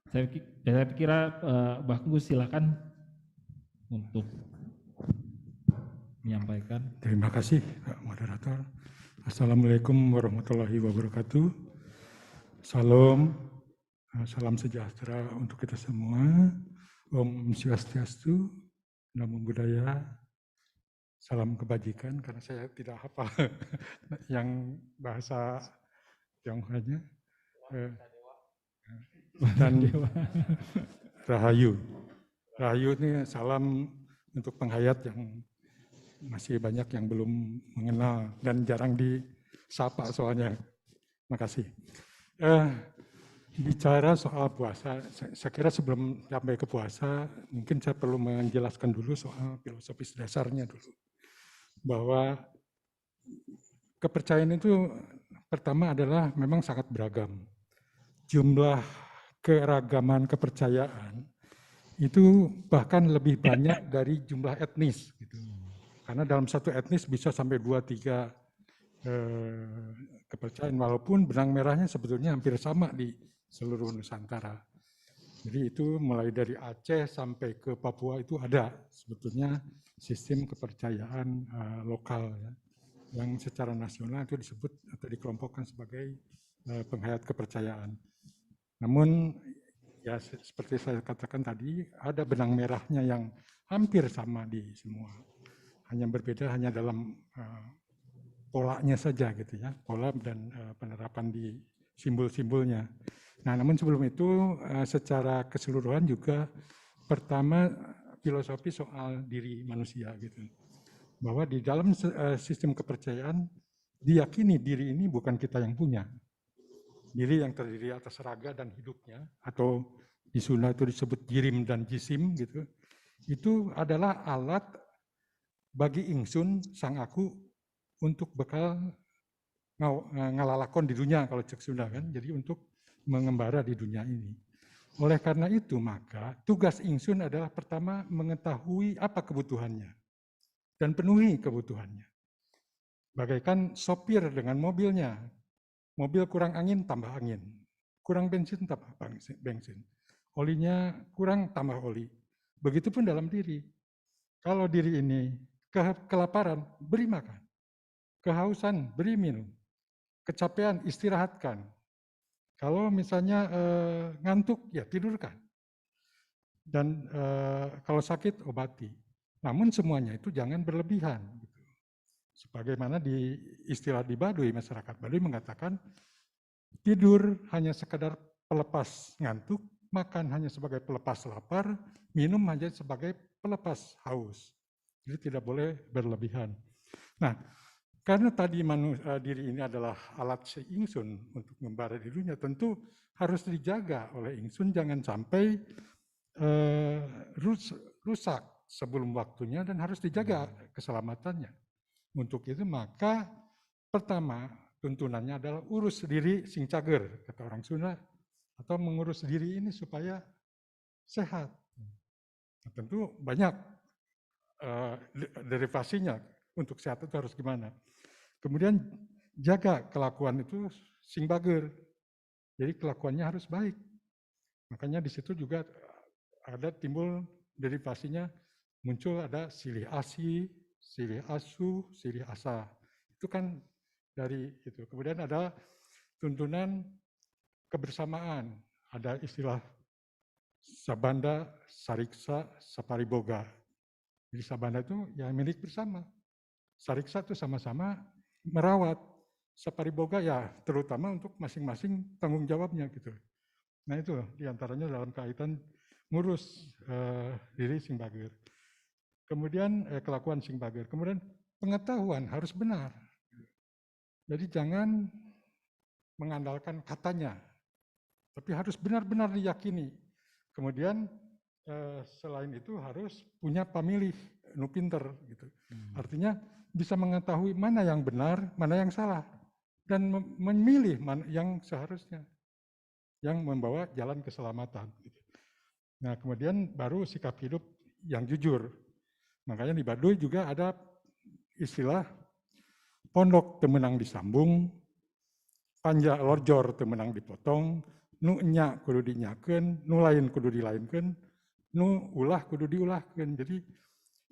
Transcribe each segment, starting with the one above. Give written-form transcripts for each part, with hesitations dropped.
Saya kira Mbak Gus silakan untuk menyampaikan. Terima kasih Pak Moderator. Assalamualaikum warahmatullahi wabarakatuh. Salam sejahtera untuk kita semua. Om Swastiastu, Namo Buddhaya, salam kebajikan, karena saya tidak hafal yang bahasa Tionghoanya. Dan Rahayu. Rahayu ini salam untuk penghayat yang masih banyak yang belum mengenal dan jarang disapa soalnya. Makasih. Bicara soal puasa, saya kira sebelum sampai ke puasa, mungkin saya perlu menjelaskan dulu soal filosofis dasarnya dulu. Bahwa kepercayaan itu pertama adalah memang sangat beragam. Jumlah keragaman kepercayaan itu bahkan lebih banyak dari jumlah etnis. Gitu. Karena dalam satu etnis bisa sampai 2-3 kepercayaan, walaupun benang merahnya sebetulnya hampir sama di seluruh Nusantara. Jadi itu mulai dari Aceh sampai ke Papua itu ada sebetulnya sistem kepercayaan lokal ya, yang secara nasional itu disebut atau dikelompokkan sebagai penghayat kepercayaan. Namun ya seperti saya katakan tadi, ada benang merahnya yang hampir sama di semua. Hanya berbeda hanya dalam polanya saja gitu ya, pola dan penerapan di simbol-simbolnya. Nah, namun sebelum itu secara keseluruhan juga pertama filosofi soal diri manusia gitu. Bahwa di dalam sistem kepercayaan diyakini diri ini bukan kita yang punya. Diri yang terdiri atas raga dan hidupnya, atau di Sunda itu disebut jirim dan jisim gitu. Itu adalah alat bagi ingsun sang aku untuk bekal ngalalakon di dunia kalau cek Sunda kan. Jadi untuk mengembara di dunia ini. Oleh karena itu maka tugas ingsun adalah pertama mengetahui apa kebutuhannya dan penuhi kebutuhannya. Bagaikan sopir dengan mobilnya. Mobil kurang angin, tambah angin. Kurang bensin, tambah bensin. Olinya kurang, tambah oli. Begitupun dalam diri. Kalau diri ini kelaparan, beri makan. Kehausan, beri minum. Kecapean, istirahatkan. Kalau misalnya ngantuk, ya tidurkan. Dan kalau sakit, obati. Namun semuanya itu jangan berlebihan. Sebagaimana di istilah di Baduy, masyarakat Baduy mengatakan, tidur hanya sekadar pelepas ngantuk, makan hanya sebagai pelepas lapar, minum hanya sebagai pelepas haus. Jadi tidak boleh berlebihan. Nah, karena tadi diri ini adalah alat si ingsun untuk membara dirinya, tentu harus dijaga oleh ingsun, jangan sampai rusak sebelum waktunya dan harus dijaga keselamatannya. Untuk itu maka pertama tuntunannya adalah urus diri sing cager, kata orang Sunda, atau mengurus diri ini supaya sehat. Nah, tentu banyak derivasinya untuk sehat itu harus gimana. Kemudian jaga kelakuan itu sing bager, jadi kelakuannya harus baik. Makanya di situ juga ada timbul derivasinya, muncul ada silih asi, silih asu, silih asa. Itu kan dari itu. Kemudian ada tuntunan kebersamaan. Ada istilah sabanda, sariksa, sapariboga. Jadi sabanda itu ya milik bersama. Sariksa itu sama-sama merawat. Sapariboga ya terutama untuk masing-masing tanggung jawabnya gitu. Nah itu diantaranya dalam kaitan ngurus diri sing bager. Kemudian kelakuan sing bager. Kemudian pengetahuan harus benar. Jadi jangan mengandalkan katanya, tapi harus benar-benar diyakini. Kemudian selain itu harus punya pamilih, nu pinter gitu. Artinya bisa mengetahui mana yang benar, mana yang salah, dan memilih mana yang seharusnya, yang membawa jalan keselamatan. Nah kemudian baru sikap hidup yang jujur. Makanya di Baduy juga ada istilah pondok temenang disambung, panja lorjor temenang dipotong, nu nya kudu dinyakeun, nu lain kudu dilainkeun, nu ulah kudu diulahkeun. Jadi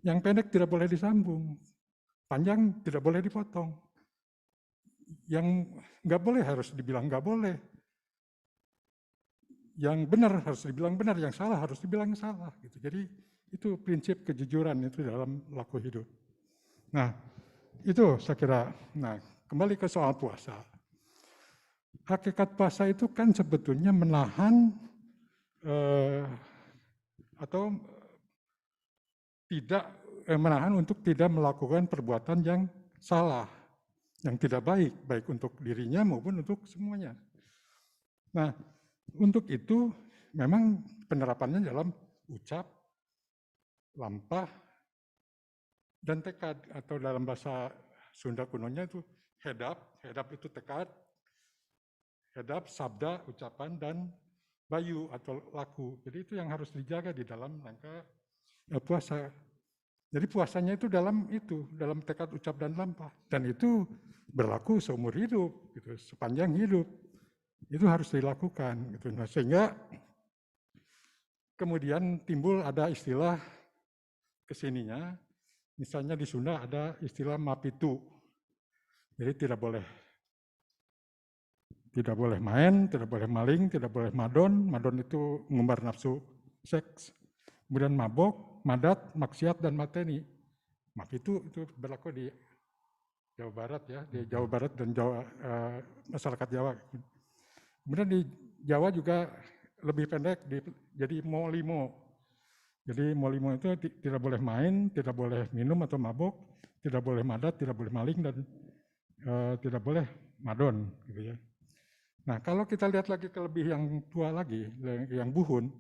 yang pendek tidak boleh disambung, panjang tidak boleh dipotong. Yang nggak boleh harus dibilang nggak boleh. Yang benar harus dibilang benar, yang salah harus dibilang salah. Gitu. Jadi itu prinsip kejujuran itu dalam laku hidup. Nah, itu saya kira. Nah, kembali ke soal puasa. Hakikat puasa itu kan sebetulnya menahan atau tidak menahan untuk tidak melakukan perbuatan yang salah, yang tidak baik, baik untuk dirinya maupun untuk semuanya. Nah, untuk itu memang penerapannya dalam ucap, lampah, dan tekad, atau dalam bahasa Sunda kunonya itu hedap, hedap itu tekad, hedap, sabda, ucapan, dan bayu atau laku. Jadi itu yang harus dijaga di dalam rangka puasa. Jadi puasanya itu dalam tekad, ucap, dan lampah. Dan itu berlaku seumur hidup, gitu, sepanjang hidup. Itu harus dilakukan. Gitu. Nah, sehingga kemudian timbul ada istilah kesininya, misalnya di Sunda ada istilah mapitu. Jadi tidak boleh main, tidak boleh maling, tidak boleh madon. Madon itu mengumbar nafsu seks. Kemudian mabok, madat, maksiat, dan mateni. Mapitu itu berlaku di Jawa Barat ya, di Jawa Barat dan masyarakat Jawa. Kemudian di Jawa juga lebih pendek, jadi molimo. Jadi molimo itu tidak boleh main, tidak boleh minum atau mabok, tidak boleh madat, tidak boleh maling, dan tidak boleh madon. Gitu ya. Nah, kalau kita lihat lagi ke lebih yang tua lagi, yang buhun,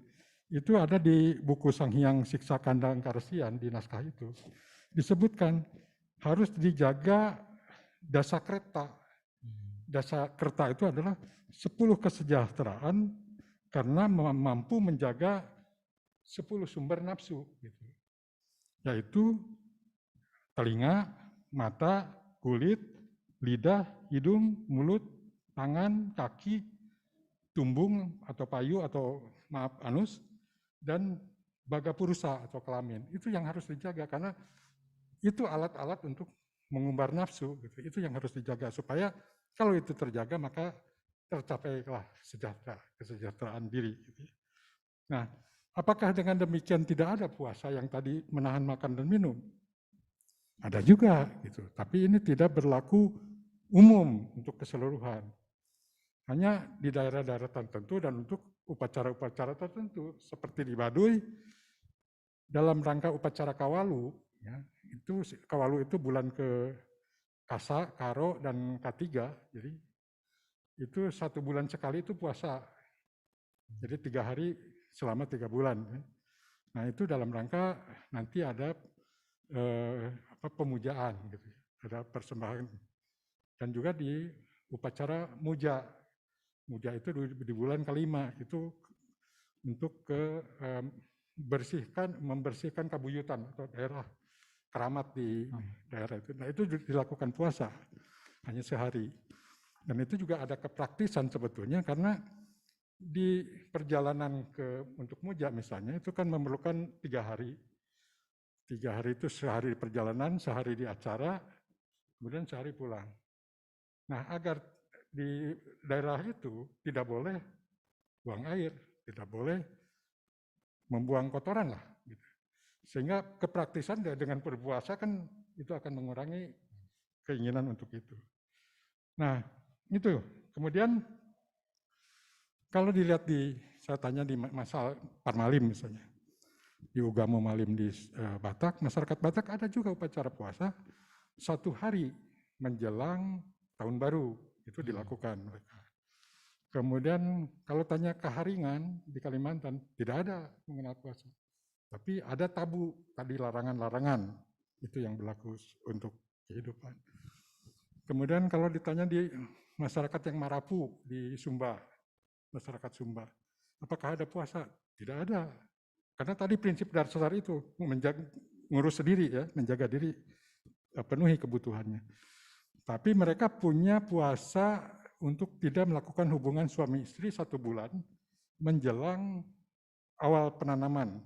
itu ada di buku Sang Hyang Siksa Kandang Karesian, di naskah itu, disebutkan harus dijaga dasa kreta. Dasa kreta itu adalah 10 kesejahteraan karena mampu menjaga 10 sumber nafsu. Gitu. Yaitu telinga, mata, kulit, lidah, hidung, mulut, tangan, kaki, tumbung atau payu atau anus, dan baga purusa atau kelamin. Itu yang harus dijaga karena itu alat-alat untuk mengumbar nafsu. Gitu. Itu yang harus dijaga supaya kalau itu terjaga maka tercapailah kesejahteraan diri. Gitu. Nah, apakah dengan demikian tidak ada puasa yang tadi menahan makan dan minum? Ada juga, gitu. Tapi ini tidak berlaku umum untuk keseluruhan. Hanya di daerah-daerah tertentu dan untuk upacara-upacara tertentu. Seperti di Baduy, dalam rangka upacara Kawalu, ya, itu Kawalu itu bulan ke Kasa, Karo, dan K3, jadi itu 1 bulan sekali itu puasa. Jadi 3 hari selama 3 bulan. Nah itu dalam rangka nanti ada pemujaan, gitu, ada persembahan. Dan juga di upacara muja. Muja itu di bulan ke-5 itu untuk membersihkan kabuyutan atau daerah keramat di daerah itu. Nah itu dilakukan puasa hanya sehari. Dan itu juga ada kepraktisan sebetulnya karena di perjalanan untuk muja misalnya itu kan memerlukan 3 hari. 3 hari itu sehari di perjalanan, sehari di acara, kemudian sehari pulang. Nah agar di daerah itu tidak boleh buang air, tidak boleh membuang kotoran lah. Gitu. Sehingga kepraktisan dengan berpuasa kan itu akan mengurangi keinginan untuk itu. Nah itu, kemudian kalau dilihat saya tanya di masa Parmalim misalnya, di Ugamo Malim di Batak, masyarakat Batak ada juga upacara puasa 1 hari menjelang tahun baru, itu dilakukan mereka. Kemudian kalau tanya keharingan di Kalimantan, tidak ada mengenal puasa. Tapi ada tabu, tadi larangan-larangan, itu yang berlaku untuk kehidupan. Kemudian kalau ditanya di masyarakat yang Marapu di Sumba, masyarakat Sumba, apakah ada puasa? Tidak ada. Karena tadi prinsip dasar itu, ngurus sendiri ya, menjaga diri, penuhi kebutuhannya. Tapi mereka punya puasa untuk tidak melakukan hubungan suami istri 1 bulan menjelang awal penanaman,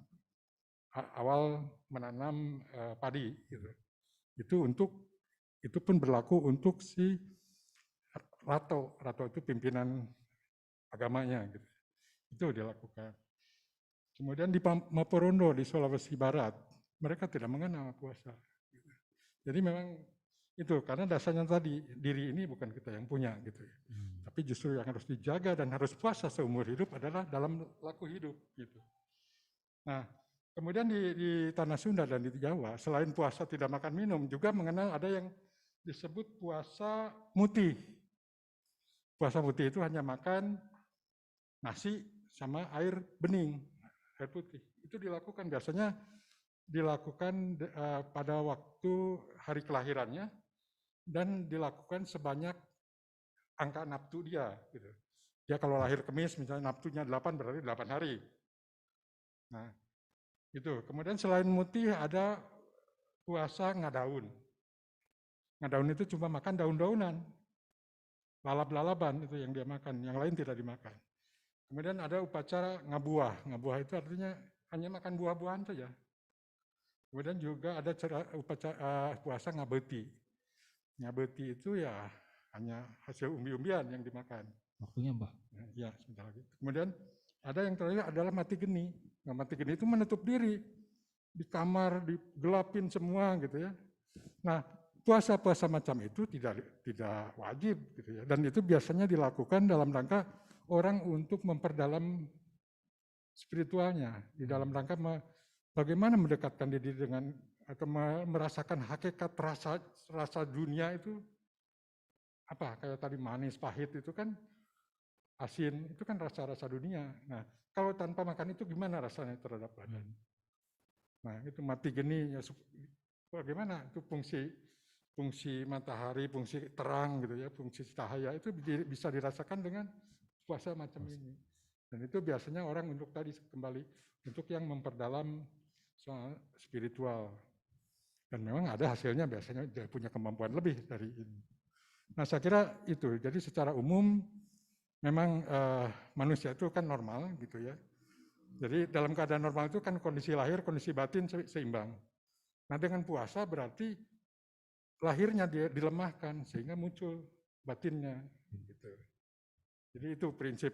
awal menanam padi. Gitu. Itu pun berlaku untuk si Rato itu pimpinan agamanya. Gitu. Itu dilakukan. Kemudian di Maporondo di Sulawesi Barat, mereka tidak mengenal puasa. Jadi memang itu karena dasarnya tadi diri ini bukan kita yang punya gitu ya. Tapi justru yang harus dijaga dan harus puasa seumur hidup adalah dalam laku hidup gitu. Nah, kemudian di tanah Sunda dan di Jawa selain puasa tidak makan minum juga mengenal ada yang disebut puasa muti. Puasa muti itu hanya makan nasi sama air bening, air putih. Itu dilakukan biasanya pada waktu hari kelahirannya dan dilakukan sebanyak angka naftu dia. Gitu. Dia kalau lahir Kamis misalnya naftunya 8 berarti 8 hari. Nah itu. Kemudian selain muti ada puasa ngadaun. Ngadaun itu cuma makan daun-daunan. Lalap-lalaban itu yang dia makan, yang lain tidak dimakan. Kemudian ada upacara ngabuah. Ngabuah itu artinya hanya makan buah-buahan saja. Kemudian juga ada upacara puasa ngabeti. Ngabeti itu ya hanya hasil umbi-umbian yang dimakan. Waktunya, Mbah. Ya, sebentar lagi. Kemudian ada yang terakhir adalah mati geni. Nah, mati geni itu menutup diri di kamar, digelapin semua gitu ya. Nah, puasa-puasa macam itu tidak wajib gitu ya. Dan itu biasanya dilakukan dalam rangka orang untuk memperdalam spiritualnya, di dalam rangka bagaimana mendekatkan diri dengan atau merasakan hakikat rasa dunia itu apa kayak tadi manis pahit itu kan asin itu kan rasa-rasa dunia. Nah kalau tanpa makan itu gimana rasanya terhadap badan? Nah itu mati geni ya bagaimana itu fungsi matahari, fungsi terang gitu ya, fungsi cahaya itu bisa dirasakan dengan puasa macam ini. Dan itu biasanya orang untuk tadi kembali untuk yang memperdalam soal spiritual. Dan memang ada hasilnya biasanya dia punya kemampuan lebih dari ini. Nah saya kira itu, jadi secara umum memang manusia itu kan normal gitu ya. Jadi dalam keadaan normal itu kan kondisi lahir, kondisi batin seimbang. Nah dengan puasa berarti lahirnya dia dilemahkan sehingga muncul batinnya. Gitu. Jadi itu prinsip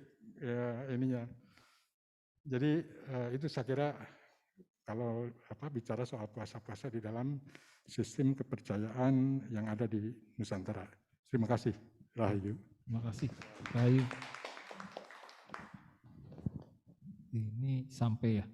ininya. Jadi itu saya kira kalau bicara soal puasa-puasa di dalam sistem kepercayaan yang ada di Nusantara. Terima kasih, Rahayu. Terima kasih, Rahayu. Ini sampai ya.